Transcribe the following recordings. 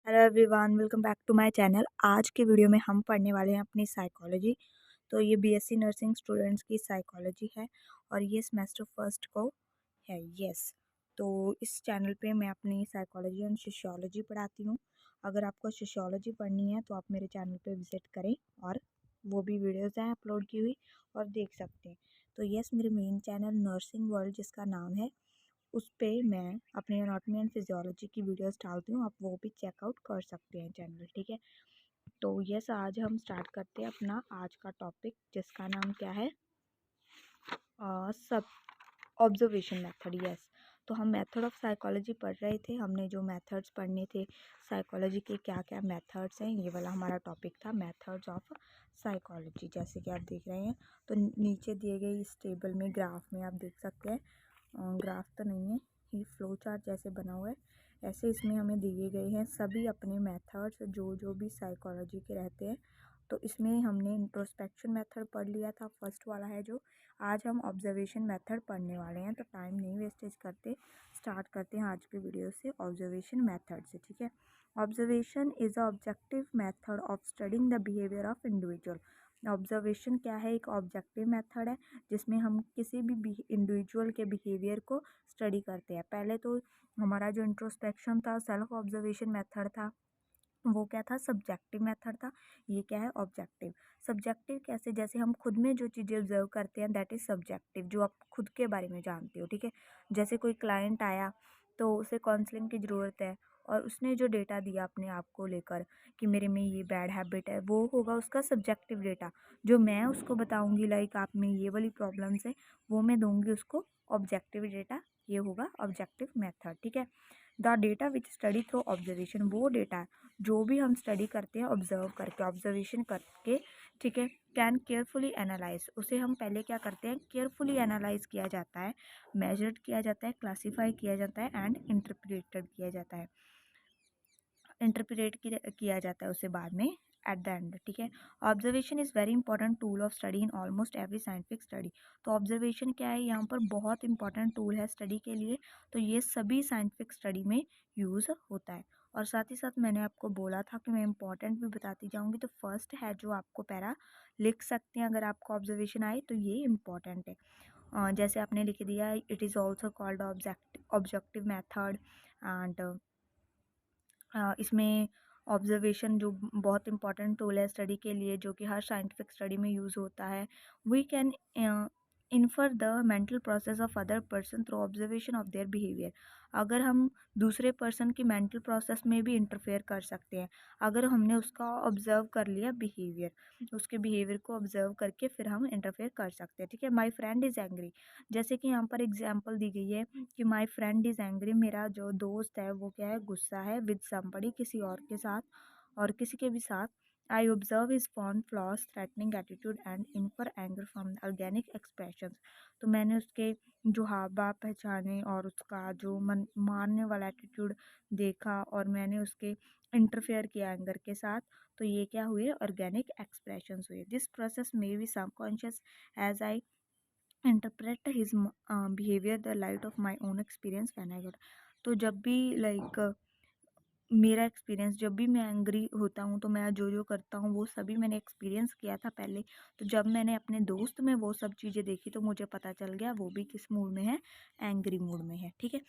Hello everyone, welcome back to my channel. आज के video में हम पढ़ने वाले हैं अपनी साइकोलॉजी। तो ये बीएससी नर्सिंग स्टूडेंट्स की साइकोलॉजी है और ये सेमेस्टर फर्स्ट को है। यस, तो इस चैनल पे मैं अपनी साइकोलॉजी एंड सोशियोलॉजी पढ़ाती हूँ। अगर आपको सोशियोलॉजी पढ़नी है तो आप मेरे चैनल पे विजिट करें और वो भी वीडियोज़ हैं अपलोड की हुई और देख सकते हैं। तो यस, मेरे मेन चैनल नर्सिंग वर्ल्ड जिसका नाम है, उस पे मैं अपनी एनाटॉमी एंड फिजियोलॉजी की वीडियोस डालती हूँ, आप वो भी चेकआउट कर सकते हैं चैनल। ठीक है, तो यस, आज हम स्टार्ट करते हैं अपना आज का टॉपिक जिसका नाम क्या है, सब ऑब्जर्वेशन मेथड। यस, तो हम मेथड ऑफ साइकोलॉजी पढ़ रहे थे। हमने जो मेथड्स पढ़ने थे साइकोलॉजी के, क्या क्या मेथड्स हैं, ये वाला हमारा टॉपिक था, मेथड्स ऑफ साइकोलॉजी। जैसे कि आप देख रहे हैं, तो नीचे दिए गए इस टेबल में ग्राफ में आप देख सकते हैं, ग्राफ तो नहीं है, ये फ्लो चार्ट जैसे बना हुआ है, ऐसे इसमें हमें दिए गए हैं सभी अपने मेथड्स जो जो भी साइकोलॉजी के रहते हैं। तो इसमें हमने इंट्रोस्पेक्शन मेथड पढ़ लिया था, फर्स्ट वाला है जो। आज हम ऑब्जर्वेशन मेथड पढ़ने वाले हैं, तो टाइम नहीं वेस्टेज करते, स्टार्ट करते हैं आज के वीडियो से ऑब्जर्वेशन मेथड से। ठीक है, observation is a objective method of studying the behaviour of individual. Observation क्या है? एक ऑब्जेक्टिव मेथड है जिसमें हम किसी भी इंडिविजुअल के बिहेवियर को स्टडी करते हैं। पहले तो हमारा जो इंट्रोस्पेक्शन था, सेल्फ ऑब्जर्वेशन मेथड था, वो क्या था? सब्जेक्टिव मेथड था। ये क्या है? ऑब्जेक्टिव। सब्जेक्टिव कैसे? जैसे हम खुद में जो चीज़ें ऑब्जर्व करते हैं, दैट इज़ सब्जेक्टिव, जो आप खुद के बारे में जानते हो। ठीक है, जैसे कोई क्लाइंट आया तो उसे काउंसलिंग की ज़रूरत है और उसने जो डेटा दिया अपने आप को लेकर कि मेरे में ये बैड हैबिट है, वो होगा उसका सब्जेक्टिव डेटा। जो मैं उसको बताऊंगी, लाइक आप में ये वाली प्रॉब्लम्स है, वो मैं दूंगी उसको ऑब्जेक्टिव डेटा। ये होगा ऑब्जेक्टिव मेथड। ठीक है, the data which study through observation, वो डेटा जो भी हम स्टडी करते हैं ऑब्जर्व करके, ऑब्जर्वेशन करके, ठीक है, कैन केयरफुली एनालाइज, उसे हम पहले क्या करते हैं? केयरफुली एनालाइज किया जाता है, मेजर्ड किया जाता है, क्लासीफाई किया जाता है एंड इंटरप्रेटेड किया जाता है। इंटरप्रेट किया जाता है उसे बाद में, एट द एंड। ठीक है, observation is very important tool of study in almost every scientific study. तो ऑब्जर्वेशन क्या है? यहाँ पर बहुत इंपॉर्टेंट टूल है स्टडी के लिए, तो ये सभी साइंटिफिक स्टडी में यूज़ होता है। और साथ ही साथ मैंने आपको बोला था कि मैं इंपॉर्टेंट भी बताती जाऊँगी, तो फर्स्ट है जो आपको पैरा लिख सकते हैं अगर आपको ऑब्जर्वेशन आए तो ये इंपॉर्टेंट है। जैसे आपने लिख दिया, it is also called objective method and इसमें ऑब्जर्वेशन जो बहुत इंपॉर्टेंट टूल है स्टडी के लिए, जो कि हर साइंटिफिक स्टडी में यूज़ होता है। We can infer the mental process of other person through observation of their behaviour. अगर हम दूसरे पर्सन की मेंटल प्रोसेस में भी इंटरफेयर कर सकते हैं, अगर हमने उसका ऑब्जर्व कर लिया बिहेवियर, उसके बिहेवियर को ऑब्जर्व करके फिर हम इंटरफेयर कर सकते हैं। ठीक है, माई फ्रेंड इज़ एंग्री, जैसे कि यहाँ पर एग्जाम्पल दी गई है कि माई फ्रेंड इज़ एंग्री, मेरा जो दोस्त है वो क्या है? गुस्सा है, विद समबडी, किसी और के साथ और किसी के भी साथ। I observe his form flaws threatening attitude and infer anger from organic expression. तो मैंने उसके जो हाव भाव पहचाने और उसका जो मन मारने वाला एटीट्यूड देखा और मैंने उसके इंटरफेयर किया एंगर के साथ, तो ये क्या हुए? ऑर्गेनिक एक्सप्रेशंस हुए। This process may be subconscious as I interpret his behaviour the light of my own experience when I got. तो जब भी लाइक मेरा एक्सपीरियंस, जब भी मैं एंग्री होता हूँ तो मैं जो जो करता हूँ वो सभी मैंने एक्सपीरियंस किया था पहले। तो जब मैंने अपने दोस्त में वो सब चीज़ें देखी तो मुझे पता चल गया वो भी किस मूड में है? एंग्री मूड में है। ठीक है,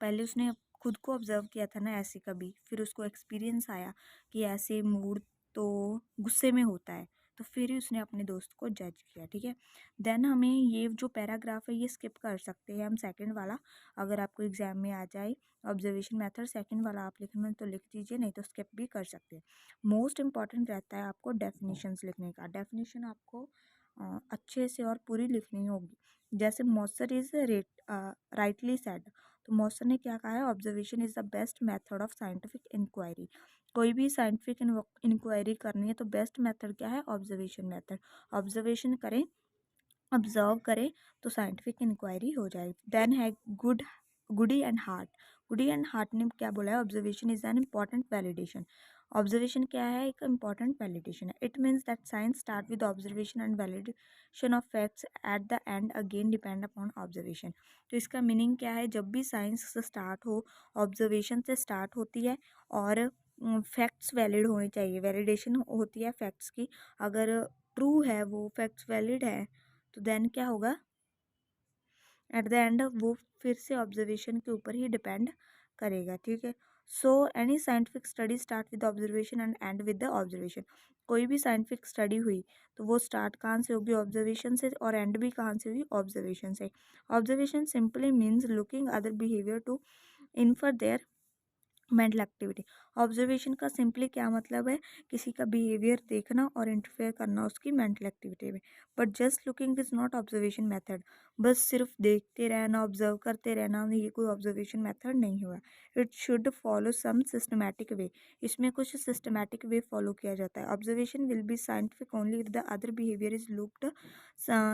पहले उसने खुद को ऑब्जर्व किया था ना ऐसे कभी, फिर उसको एक्सपीरियंस आया कि ऐसे मूड तो गुस्से में होता है, तो फिर ही उसने अपने दोस्त को जज किया। ठीक है, देन हमें ये जो पैराग्राफ है ये स्किप कर सकते हैं हम, सेकंड वाला। अगर आपको एग्जाम में आ जाए ऑब्जर्वेशन मेथड सेकंड वाला आप लिखना तो लिख दीजिए, नहीं तो स्किप भी कर सकते हैं। मोस्ट इंपॉर्टेंट रहता है आपको डेफिनेशंस लिखने का। डेफिनेशन आपको अच्छे से और पूरी लिखनी होगी। जैसे मॉसर इज राइटली सेड, तो मॉसर ने क्या कहा है? Observation is the best method of scientific inquiry. कोई भी साइंटिफिक इंक्वायरी करनी है तो बेस्ट मेथड क्या है? Observation method. ऑब्जर्वेशन करें, ऑब्जर्व करें तो साइंटिफिक इंक्वायरी हो जाएगी। देन है Goode and Hatt. Goode and Hatt ने क्या बोला है? Observation is an important validation. Observation क्या है? एक इम्पॉर्टेंट वैलिडेशन है। It means that science start with observation and validation of facts at the end again depend upon observation. तो इसका मीनिंग क्या है? जब भी साइंस से स्टार्ट हो, ऑब्जर्वेशन से स्टार्ट होती है और फैक्ट्स वैलिड होने चाहिए। वैलिडेशन होती है फैक्ट्स की, अगर ट्रू है वो फैक्ट्स वैलिड है तो देन क्या होगा, एट द एंड वो फिर से ऑब्जर्वेशन के ऊपर ही डिपेंड करेगा। ठीक है, so any scientific study start with observation and and with the observation. कोई भी साइंटिफिक स्टडी हुई तो वो स्टार्ट कहाँ से होगी, ऑब्जर्वेशन से, और एंड भी कहाँ से हुई, ऑब्जर्वेशन से। Observation simply means looking other behaviour to infer their mental activity. Observation का सिंपली क्या मतलब है, किसी का बिहेवियर देखना और इंटरफेयर करना उसकी मेंटल एक्टिविटी में। But just looking is not observation method. बस सिर्फ देखते रहना, ऑब्जर्व करते रहना, ये कोई ऑब्जर्वेशन मेथड नहीं हुआ। It should follow some systematic way. इसमें कुछ सिस्टमैटिक वे फॉलो किया जाता है। Observation will be scientific only if the other behaviour is looked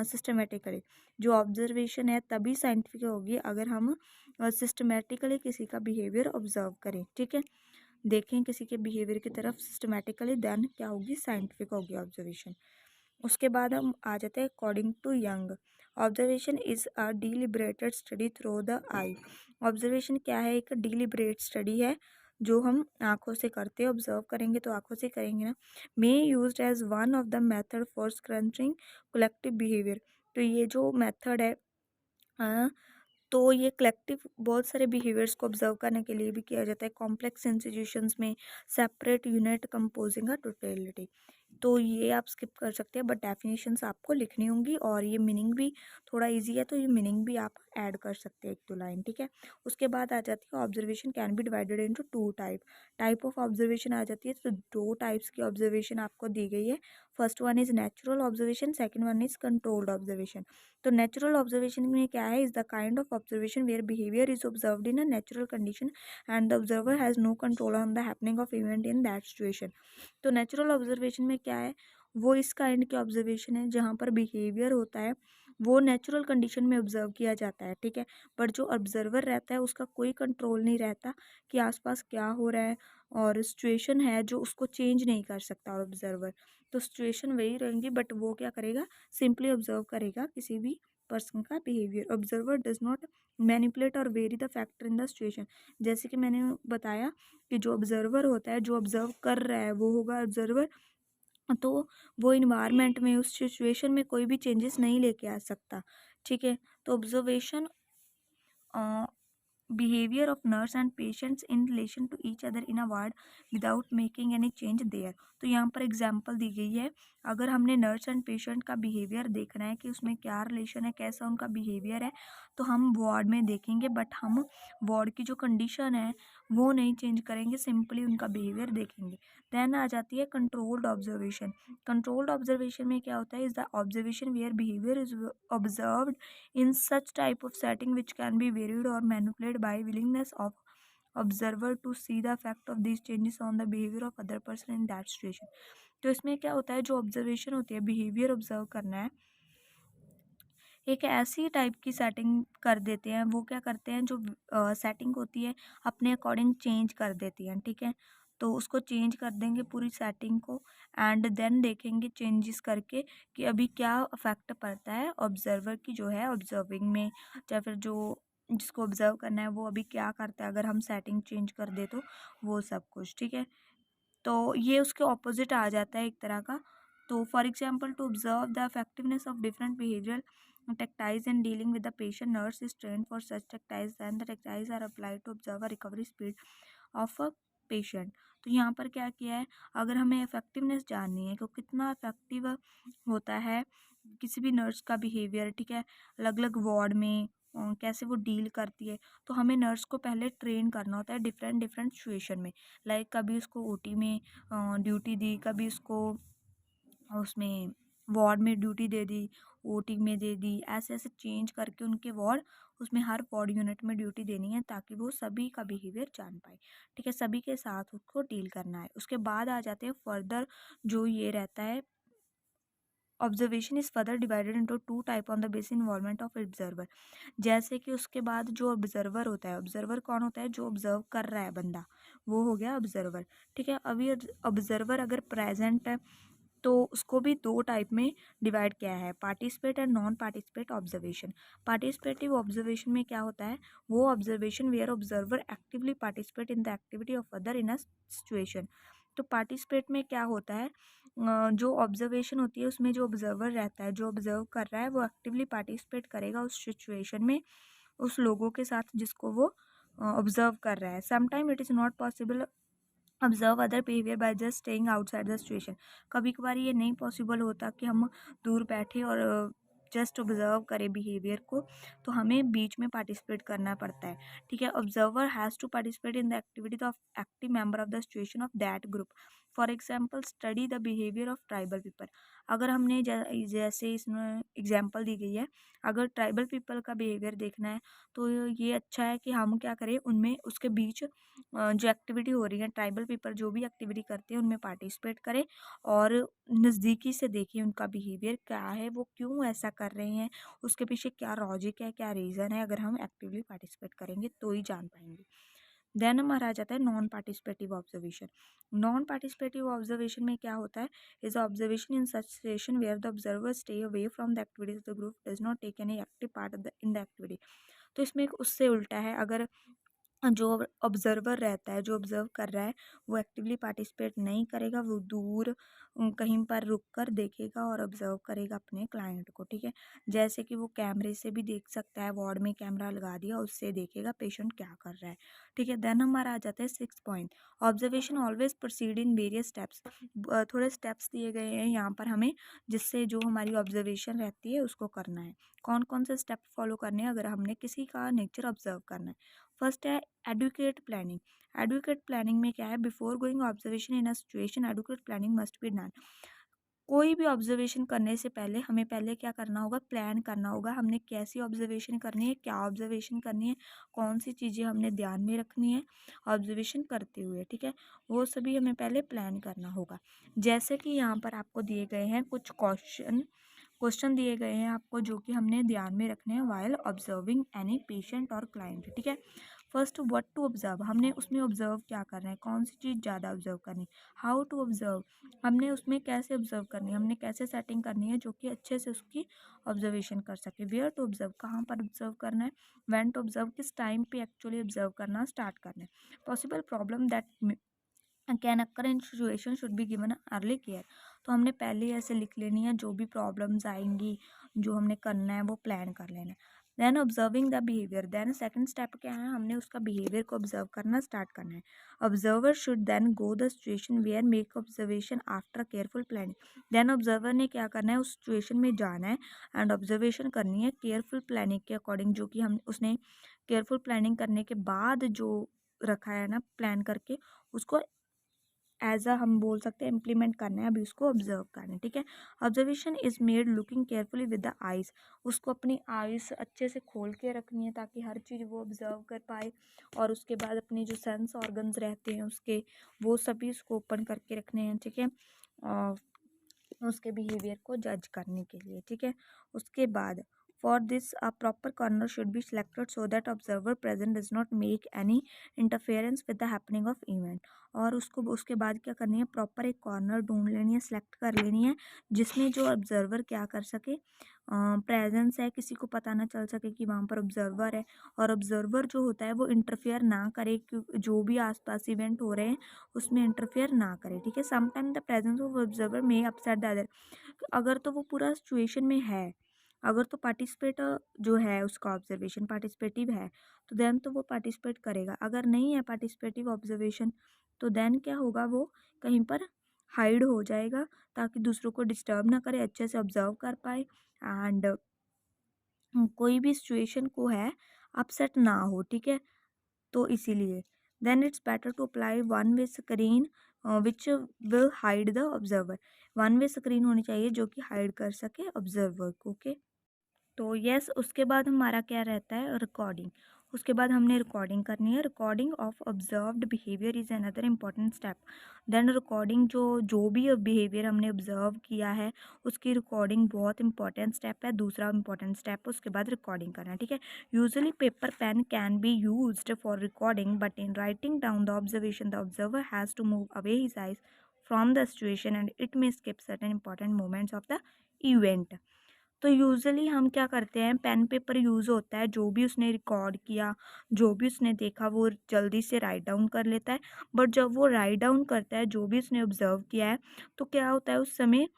systematically. जो ऑब्जर्वेशन है तभी साइंटिफिक होगी अगर हम सिस्टमेटिकली किसी का बिहेवियर ऑब्जर्व करें। ठीक है, देखें किसी के बिहेवियर की तरफ सिस्टमेटिकली, देन क्या होगी, साइंटिफिक होगी ऑब्जर्वेशन। उसके बाद हम आ जाते हैं according to Young. Observation is a deliberated study through the eye. Observation क्या है, एक डिलिबरेट स्टडी है जो हम आंखों से करते हैं। ऑब्जर्व करेंगे तो आंखों से करेंगे ना। May used as one of the method for scrutinizing collective behaviour. तो ये जो मेथड है तो ये कलेक्टिव बहुत सारे बिहेवियर्स को ऑब्जर्व करने के लिए भी किया जाता है। कॉम्प्लेक्स इंस्टीट्यूशंस में सेपरेट यूनिट कंपोजिंग अ टोटलिटी। तो ये आप स्किप कर सकते हैं, बट डेफिनेशंस आपको लिखनी होंगी, और ये मीनिंग भी थोड़ा इजी है तो ये मीनिंग भी आप ऐड कर सकते हैं एक दो लाइन। ठीक है, उसके बाद आ जाती है observation can be divided into two type of observation आ जाती है। तो दो टाइप्स की ऑब्जर्वेशन आपको दी गई है। First one is natural observation, second one is controlled observation. तो नेचुरल ऑब्जर्वेशन में क्या है, is the kind of observation where behaviour is observed in a natural condition and the observer has no control on the happening of event in that situation. तो natural observation में क्या है, वो इस kind की ऑब्जर्वेशन है जहाँ पर बिहेवियर होता है वो नेचुरल कंडीशन में ऑब्जर्व किया जाता है। ठीक है, बट जो ऑब्जर्वर रहता है उसका कोई कंट्रोल नहीं रहता कि आसपास क्या हो रहा है, और सिचुएशन है जो उसको चेंज नहीं कर सकता और ऑब्जर्वर। तो सिचुएशन वही रहेंगी, बट वो क्या करेगा, सिंपली ऑब्जर्व करेगा किसी भी पर्सन का behaviour. Observer does not manipulate or vary the factor in the situation. जैसे कि मैंने बताया कि जो ऑब्जर्वर होता है, जो ऑब्जर्व कर रहा है वो होगा ऑब्जर्वर, तो वो इन्वायरमेंट में उस सिचुएशन में कोई भी चेंजेस नहीं लेके आ सकता। ठीक है, तो observation behavior of nurse and patients in relation to each other in a ward without making any change there। तो यहाँ पर एग्जांपल दी गई है, अगर हमने नर्स एंड पेशेंट का बिहेवियर देखना है कि उसमें क्या रिलेशन है, कैसा उनका बिहेवियर है, तो हम वार्ड में देखेंगे, बट हम वार्ड की जो कंडीशन है वो नहीं चेंज करेंगे, सिंपली उनका बिहेवियर देखेंगे। देन आ जाती है कंट्रोल्ड ऑब्जर्वेशन। कंट्रोल्ड ऑब्जर्वेशन में क्या होता है, is the observation where behaviour is observed in such type of setting which can be varied or manipulated by willingness of observer to see the effect of these changes on the behavior of other person in that situation। तो इसमें क्या होता है, जो observation होती है, behaviour observe करना है, एक ऐसी टाइप की सेटिंग कर देते हैं। वो क्या करते हैं, जो सेटिंग होती है अपने अकॉर्डिंग चेंज कर देती हैं। ठीक है, तो उसको चेंज कर देंगे पूरी सेटिंग को, एंड देन देखेंगे चेंजेस करके कि अभी क्या इफेक्ट पड़ता है ऑब्जर्वर की जो है ऑब्जर्विंग में, या फिर जो जिसको ऑब्जर्व करना है वो अभी क्या करता है अगर हम सेटिंग चेंज कर दे तो वो सब कुछ। ठीक है, तो ये उसके ऑपोजिट आ जाता है एक तरह का। तो for example to observe the effectiveness of different behaviour tactiles in dealing with the patient, nurse is trained for such tactiles, then the tactiles are applied to observe a recovery speed of a patient। तो यहाँ पर क्या किया है, अगर हमें effectiveness जाननी है कि कितना इफेक्टिव होता है किसी भी नर्स का बिहेवियर, ठीक है, अलग अलग वार्ड में कैसे वो डील करती है, तो हमें नर्स को पहले ट्रेन करना होता है डिफरेंट डिफरेंट सिचुएशन में। लाइक कभी उसको ओटी में ड्यूटी दी, कभी उसको उसमें वार्ड में ड्यूटी दे दी, ओटी में दे दी, ऐसे ऐसे चेंज करके उनके वार्ड, उसमें हर वार्ड यूनिट में ड्यूटी देनी है ताकि वो सभी का बिहेवियर जान पाए। ठीक है, सभी के साथ उसको डील करना है। उसके बाद आ जाते हैं फर्दर, जो ये रहता है observation is further divided into two type on the basis involvement of observer. जैसे कि उसके बाद जो ऑब्जर्वर होता है, ऑब्जर्वर कौन होता है, जो ऑब्जर्व कर रहा है बंदा, वो हो गया ऑब्जर्वर। ठीक है, अभी ऑब्जर्वर अगर प्रेजेंट है तो उसको भी 2 टाइप में डिवाइड किया है, participate and non participate observation. Participative observation में क्या होता है, वो observation where observer actively participate in the activity of other in a situation. तो पार्टिसिपेट में क्या होता है, जो ऑब्जर्वेशन होती है उसमें जो ऑब्जर्वर रहता है, जो ऑब्जर्व कर रहा है, वो एक्टिवली पार्टिसिपेट करेगा उस सिचुएशन में, उस लोगों के साथ जिसको वो ऑब्जर्व कर रहा है। Sometime it is not possible observe other behaviour by just staying outside the situation. कभी कभार ये नहीं पॉसिबल होता कि हम दूर बैठे और जस्ट ऑब्जर्व करें बिहेवियर को, तो हमें बीच में पार्टिसिपेट करना पड़ता है। ठीक है, observer has to participate in the activity of active member of the situation of that group. For example study the behaviour of tribal people. अगर हमने जैसे इसमें एग्जाम्पल दी गई है, अगर ट्राइबल पीपल का बिहेवियर देखना है तो ये अच्छा है कि हम क्या करें, उनमें उसके बीच जो एक्टिविटी हो रही है, ट्राइबल पीपल जो भी एक्टिविटी करते हैं उनमें पार्टिसिपेट करें और नज़दीकी से देखें उनका बिहेवियर क्या है, वो क्यों ऐसा कर रहे हैं, उसके पीछे क्या लॉजिक है, क्या रीज़न है। अगर हम एक्टिवली पार्टिसिपेट करेंगे तो ही जान पाएंगे। देन हमारा आ जाता है non participative observation. Non participative observation में क्या होता है, is observation in such situation where the observer stay away from the activities the group does not take any active part in the activity. तो इसमें एक उससे उल्टा है, अगर जो ऑब्जर्वर रहता है, जो ऑब्जर्व कर रहा है, वो एक्टिवली पार्टिसिपेट नहीं करेगा, वो दूर कहीं पर रुक कर देखेगा और ऑब्जर्व करेगा अपने क्लाइंट को। ठीक है, जैसे कि वो कैमरे से भी देख सकता है, वार्ड में कैमरा लगा दिया, उससे देखेगा पेशेंट क्या कर रहा है। ठीक है, देन हमारा आ जाता है 6 point, observation always proceed in various steps. थोड़े स्टेप्स दिए गए हैं यहाँ पर हमें, जिससे जो हमारी ऑब्जर्वेशन रहती है उसको करना है। कौन कौन से स्टेप फॉलो करने हैं अगर हमने किसी का नेचर ऑब्जर्व करना है। फर्स्ट है एडुकेट प्लानिंग। एडुकेट प्लानिंग में क्या है, before going observation in a situation adequate planning must be done. कोई भी ऑब्जर्वेशन करने से पहले हमें पहले क्या करना होगा, प्लान करना होगा, हमने कैसी ऑब्जर्वेशन करनी है, क्या ऑब्जर्वेशन करनी है, कौन सी चीज़ें हमने ध्यान में रखनी है ऑब्जर्वेशन करते हुए। ठीक है, वो सभी हमें पहले प्लान करना होगा। जैसे कि यहाँ पर आपको दिए गए हैं कुछ क्वेश्चन दिए गए हैं आपको, जो कि हमने ध्यान में रखने हैं वाइल ऑब्जर्विंग एनी पेशेंट और क्लाइंट। ठीक है, फर्स्ट व्हाट टू ऑब्जर्व, हमने उसमें ऑब्जर्व क्या करना है, कौन सी चीज़ ज़्यादा ऑब्जर्व करनी है। हाउ टू ऑब्जर्व, हमने उसमें कैसे ऑब्जर्व करनी है, हमने कैसे सेटिंग करनी है जो कि अच्छे से उसकी ऑब्जर्वेशन कर सके। वेयर टू ऑब्जर्व, कहाँ पर ऑब्जर्व करना है। व्हेन टू ऑब्जर्व, किस टाइम पे एक्चुअली ऑब्जर्व करना स्टार्ट करना है। Possible problem that can occur in situation should be given early care. तो हमने पहले ही ऐसे लिख लेनी है, जो भी प्रॉब्लम्स आएंगी, जो हमने करना है वो प्लान कर लेना है। Then observing the behaviour, then second step क्या है, हमने उसका बिहेवियर को ऑब्जर्व करना स्टार्ट करना है। Observer should then go the situation where make observation after careful planning. Then observer ने क्या करना है, उस सिचुएशन में जाना है एंड ऑब्जर्वेशन करनी है केयरफुल प्लानिंग के अकॉर्डिंग, जो कि हम उसने केयरफुल प्लानिंग करने के बाद जो रखा है ना प्लान करके, उसको एज अ हम बोल सकते हैं इम्प्लीमेंट करना है, अभी उसको ऑब्जर्व करना है। ठीक है, observation is made looking carefully with the eyes. उसको अपनी आइज अच्छे से खोल के रखनी है ताकि हर चीज़ वो ऑब्जर्व कर पाए, और उसके बाद अपने जो सेंस ऑर्गन्स रहते हैं उसके, वो सभी उसको ओपन करके रखने हैं। ठीक है, और उसके बिहेवियर को जज करने के लिए। ठीक है, उसके बाद for this a proper corner should be selected so that observer present does not make any interference with the happening of event. और उसको उसके बाद क्या करनी है, प्रॉपर एक कॉर्नर ढूंढ लेनी है, सेलेक्ट कर लेनी है, जिसमें जो ऑब्जर्वर क्या कर सके, प्रेजेंस है, किसी को पता ना चल सके कि वहाँ पर ऑब्जर्वर है, और ऑब्जर्वर जो होता है वो इंटरफेयर ना करे, जो भी आसपास इवेंट हो रहे हैं उसमें इंटरफेयर ना करे। ठीक है, sometime the presence of observer may upset the other. अगर तो वो पूरा सिचुएशन में है, अगर तो पार्टिसिपेट जो है उसका ऑब्जर्वेशन पार्टिसिपेटिव है, तो देन तो वो पार्टिसिपेट करेगा। अगर नहीं है पार्टिसिपेटिव ऑब्जर्वेशन, तो देन क्या होगा, वो कहीं पर हाइड हो जाएगा ताकि दूसरों को डिस्टर्ब ना करे, अच्छे से ऑब्जर्व कर पाए एंड कोई भी सिचुएशन को है अपसेट ना हो। ठीक है, तो इसीलिए then it's better to apply one way screen which will hide the observer. One way screen होनी चाहिए जो कि हाइड कर सके ऑब्जर्वर को। ओके, तो यस, उसके बाद हमारा क्या रहता है, रिकॉर्डिंग। उसके बाद हमने रिकॉर्डिंग करनी है। Recording of observed behaviour is another important step. Then recording, जो जो भी बिहेवियर हमने ऑब्जर्व किया है उसकी रिकॉर्डिंग बहुत इंपॉर्टेंट स्टेप है, दूसरा इंपॉर्टेंट स्टेप। उसके बाद रिकॉर्डिंग करना। ठीक है, usually paper pen can be used for recording, but in writing down the observation the observer has to move away his eyes from the situation and it may skip certain important moments of the event. तो usually हम क्या करते हैं, pen paper use होता है, जो भी उसने रिकॉर्ड किया, जो भी उसने देखा वो जल्दी से राइट डाउन कर लेता है। बट जब वो राइट डाउन करता है जो भी उसने ऑब्जर्व किया है, तो क्या होता है उस समय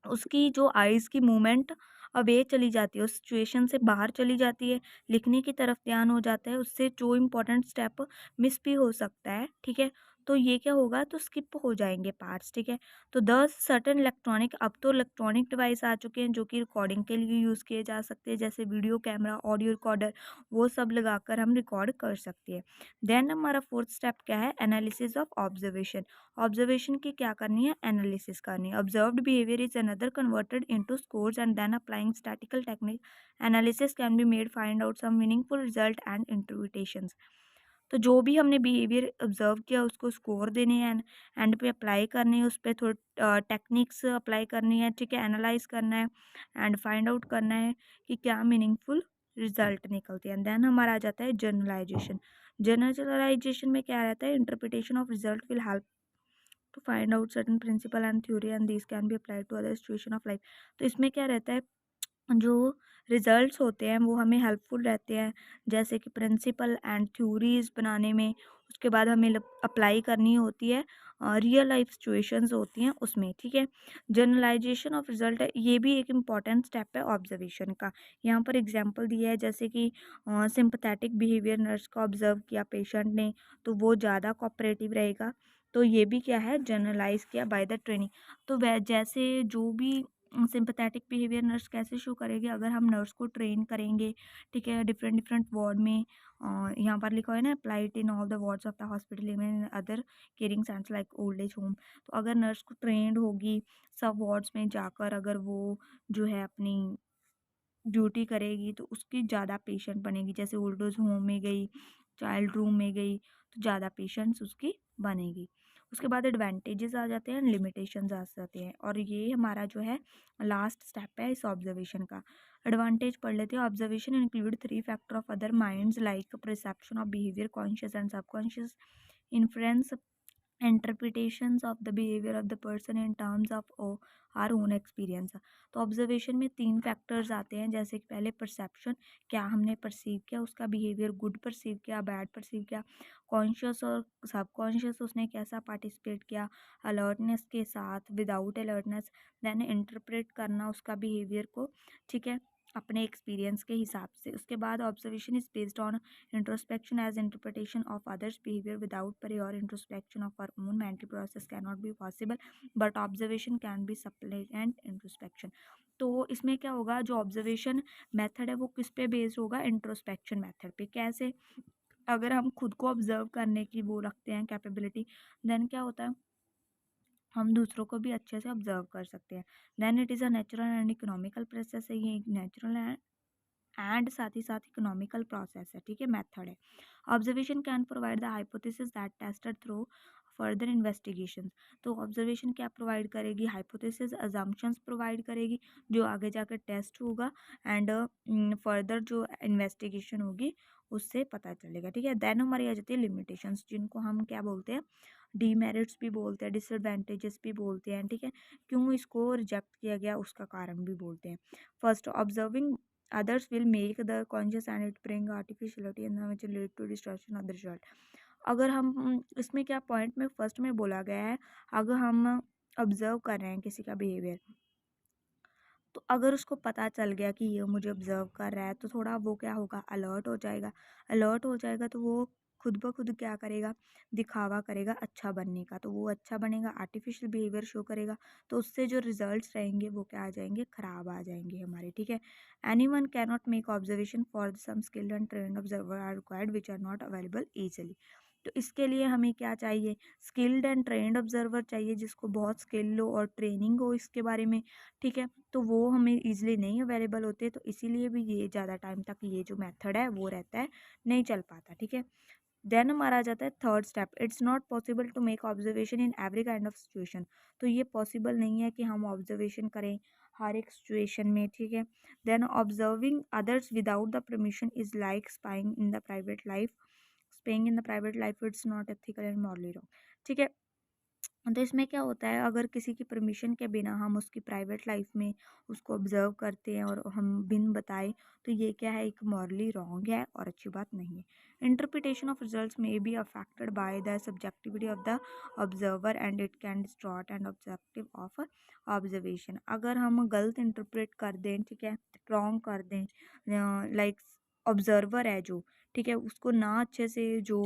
उसकी जो आइज़ की मूवमेंट अवे चली जाती है, उस सिचुएशन से बाहर चली जाती है, लिखने की तरफ ध्यान हो जाता है, उससे जो इम्पोर्टेंट स्टेप मिस भी हो सकता है, ठीक है? तो ये क्या होगा, तो स्किप हो जाएँगे पार्ट्स, ठीक है? तो दस सर्टेन इलेक्ट्रॉनिक, अब तो इलेक्ट्रॉनिक डिवाइस आ चुके हैं जो कि रिकॉर्डिंग के लिए यूज़ किए जा सकते हैं, जैसे वीडियो कैमरा, ऑडियो रिकॉर्डर, वो सब लगाकर हम रिकॉर्ड कर सकते हैं। देन हमारा फोर्थ स्टेप क्या है, एनालिसिस ऑफ ऑब्जर्वेशन। ऑब्जर्वेशन की क्या करनी है, एनालिसिस करनी है। Observed behaviour is another converted into scores and then applying statical technique analysis can be made find out some meaningful result and interpretations. तो जो भी हमने बिहेवियर ऑब्जर्व किया उसको स्कोर देने हैं, एंड पे अप्लाई करनी है, उस पे थोड़ी टेक्निक्स अप्लाई करनी है, ठीक है, एनालाइज करना है एंड फाइंड आउट करना है कि क्या मीनिंगफुल रिजल्ट निकलते हैं। देन हमारा आ जाता है जर्नलाइजेशन। जर्नलाइजेशन में क्या रहता है, interpretation of result will help to find out certain principle and theory and these can be applied to other situation of life। तो इसमें क्या रहता है, जो रिजल्ट्स होते हैं वो हमें हेल्पफुल रहते हैं, जैसे कि प्रिंसिपल एंड थ्योरीज बनाने में। उसके बाद हमें अप्लाई करनी होती है, रियल लाइफ सिचुएशंस होती हैं उसमें, ठीक है। जनरलाइजेशन ऑफ रिजल्ट है, ये भी एक इम्पॉर्टेंट स्टेप है ऑब्जर्वेशन का। यहाँ पर एग्जांपल दिया है, जैसे कि सिंपथेटिक बिहेवियर नर्स का ऑब्जर्व किया पेशेंट ने, तो वो ज़्यादा कोऑपरेटिव रहेगा। तो ये भी क्या है, जनरलाइज किया बाय द ट्रेनिंग। तो वह जैसे जो भी सिंपथेटिक बिहेवियर नर्स कैसे शो करेगी, अगर हम नर्स को ट्रेन करेंगे, ठीक है, डिफरेंट डिफरेंट वार्ड में, यहाँ पर लिखा हुआ है ना, applied in all the wards of the hospital even other caring centres like old age home. तो अगर नर्स को ट्रेंड होगी, सब वार्ड्स में जाकर अगर वो जो है अपनी ड्यूटी करेगी, तो उसकी ज़्यादा पेशेंट बनेगी। जैसे ओल्ड एज होम में गई, चाइल्ड रूम में गई, तो ज़्यादा पेशेंट्स उसकी बनेगी। उसके बाद एडवांटेजेस आ जाते हैं, लिमिटेशंस आ जाते हैं, और ये हमारा जो है लास्ट स्टेप है इस ऑब्जर्वेशन का। एडवांटेज पढ़ लेते हैं। Observation include three factor of other minds like perception of behaviour, conscious and subconscious, influence interpretations of the behavior of the person in terms of our own experience। तो observation में तीन factors आते हैं, जैसे कि पहले परसेप्शन, क्या हमने परसीव किया, उसका बिहेवियर गुड परसीव किया, बैड परसीव किया। कॉन्शियस और सबकॉन्शियस, उसने कैसा पार्टिसिपेट किया, अलर्टनेस के साथ, विदाउट अलर्टनेस। देन इंटरप्रेट करना उसका बिहेवियर को, ठीक है, अपने एक्सपीरियंस के हिसाब से। उसके बाद observation is based on introspection as interpretation of others behavior without prior introspection of our own mental process cannot be possible, but observation can be supplement introspection। तो इसमें क्या होगा, जो ऑब्जर्वेशन मेथड है वो किस पे बेस्ड होगा, इंट्रोस्पेक्शन मेथड पे। कैसे, अगर हम खुद को ऑब्जर्व करने की वो रखते हैं कैपेबिलिटी, देन क्या होता है, हम दूसरों को भी अच्छे से ऑब्जर्व कर सकते हैं। Then it is a natural and economical process है, ये एक नेचुरल है एंड साथ ही साथ इकोनॉमिकल प्रोसेस है, ठीक है, मेथड है। Observation can provide the hypothesis that tested through further investigation. तो ऑब्जर्वेशन क्या प्रोवाइड करेगी, हाइपोथेसिस, अजम्पशंस प्रोवाइड करेगी, जो आगे जाकर टेस्ट होगा एंड फर्दर जो इन्वेस्टिगेशन होगी उससे पता चलेगा, ठीक है। देन हमारी आ जाती है लिमिटेशंस, जिनको हम क्या बोलते हैं, डीमेरिट्स भी बोलते हैं, डिसएडवांटेजेस भी बोलते हैं, ठीक है। क्यों इसको रिजेक्ट किया गया उसका कारण भी बोलते हैं। First, observing others will make the conscious and it bring artificiality and which will lead to distortion of the result। अगर हम इसमें क्या पॉइंट में फर्स्ट में बोला गया है, अगर हम ऑब्जर्व कर रहे हैं किसी का बिहेवियर, तो अगर उसको पता चल गया कि ये मुझे ऑब्जर्व कर रहा है, तो थोड़ा वो क्या होगा, अलर्ट हो जाएगा। अलर्ट हो जाएगा तो वो खुद ब खुद क्या करेगा, दिखावा करेगा अच्छा बनने का, तो वो अच्छा बनेगा, आर्टिफिशियल बिहेवियर शो करेगा, तो उससे जो रिजल्ट्स रहेंगे वो क्या आ जाएंगे, खराब आ जाएंगे हमारे, ठीक है। Any one can not make observation for some skilled and trained observer are required which are not available easily. तो इसके लिए हमें क्या चाहिए, स्किल्ड एंड ट्रेंड ऑब्जर्वर चाहिए, जिसको बहुत स्किल हो और ट्रेनिंग हो इसके बारे में, ठीक है। तो वो हमें ईजिली नहीं अवेलेबल होते, तो इसीलिए भी ये ज़्यादा टाइम तक ये जो मेथड है वो रहता है, नहीं चल पाता, ठीक है। देन हमारा आ जाता है third step, it's not possible to make observation in every kind of situation. तो ये पॉसिबल नहीं है कि हम ऑब्जर्वेशन करें हर एक सिचुएशन में, ठीक है। Then observing others without the permission is like spying in the private life, spying in the private life, it's not ethical and morally wrong, ठीक है। तो इसमें क्या होता है, अगर किसी की परमिशन के बिना हम उसकी प्राइवेट लाइफ में उसको ऑब्जर्व करते हैं और हम बिन बताए, तो ये क्या है, एक मॉरली रॉन्ग है और अच्छी बात नहीं है। इंटरप्रिटेशन ऑफ रिजल्ट्स में be affected by the subjectivity of the observer and it can distort and objective of observation. अगर हम गलत इंटरप्रेट कर दें, ठीक है, रॉन्ग कर दें, लाइक ऑब्जर्वर है जो, ठीक है, उसको ना अच्छे से जो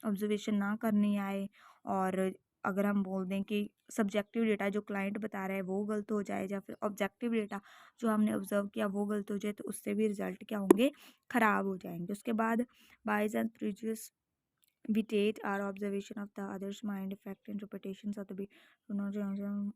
ऑब्जर्वेशन ना करनी आए, और अगर हम बोल दें कि सब्जेक्टिव डेटा जो क्लाइंट बता रहा है वो गलत हो जाए, या फिर ऑब्जेक्टिव डेटा जो हमने ऑब्जर्व किया वो गलत हो जाए, तो उससे भी रिजल्ट क्या होंगे, ख़राब हो जाएंगे। उसके बाद bias and prejudice vitiate are observation of the others mind effect interpretations of the.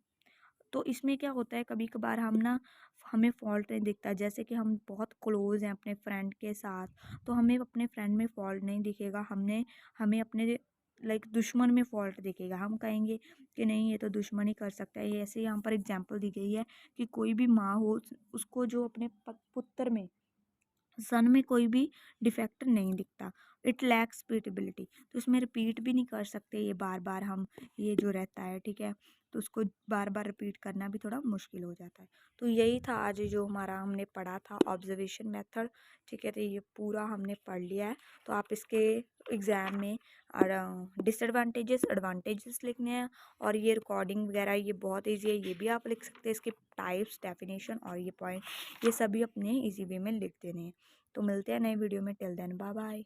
तो इसमें क्या होता है, कभी कभार हम ना, हमें फॉल्ट नहीं दिखता, जैसे कि हम बहुत क्लोज हैं अपने फ्रेंड के साथ, तो हमें अपने फ्रेंड में फॉल्ट नहीं दिखेगा, हमें अपने लाइक दुश्मन में फॉल्ट दिखेगा। हम कहेंगे कि नहीं, ये तो दुश्मन ही कर सकता है। ये ऐसे यहाँ पर एग्जांपल दी गई है कि कोई भी माँ हो, उसको जो अपने पुत्र में, सन में कोई भी डिफेक्ट नहीं दिखता, इट लैक्स रिपीटेबिलिटी, तो इसमें रिपीट भी नहीं कर सकते ये बार बार हम, ये जो रहता है, ठीक है, तो उसको बार बार रिपीट करना भी थोड़ा मुश्किल हो जाता है। तो यही था आज जो हमारा हमने पढ़ा था ऑब्जर्वेशन मेथड, ठीक है, तो ये पूरा हमने पढ़ लिया है। तो आप इसके एग्ज़ाम में डिसएडवांटेजेस एडवांटेजेस लिखने हैं, और ये रिकॉर्डिंग वगैरह ये बहुत ईजी है, ये भी आप लिख सकते हैं, इसके टाइप्स, डेफिनेशन और ये पॉइंट, ये सभी अपने इजी वे में लिख देने हैं। तो मिलते हैं नए वीडियो में, टिल देन बाय बाय।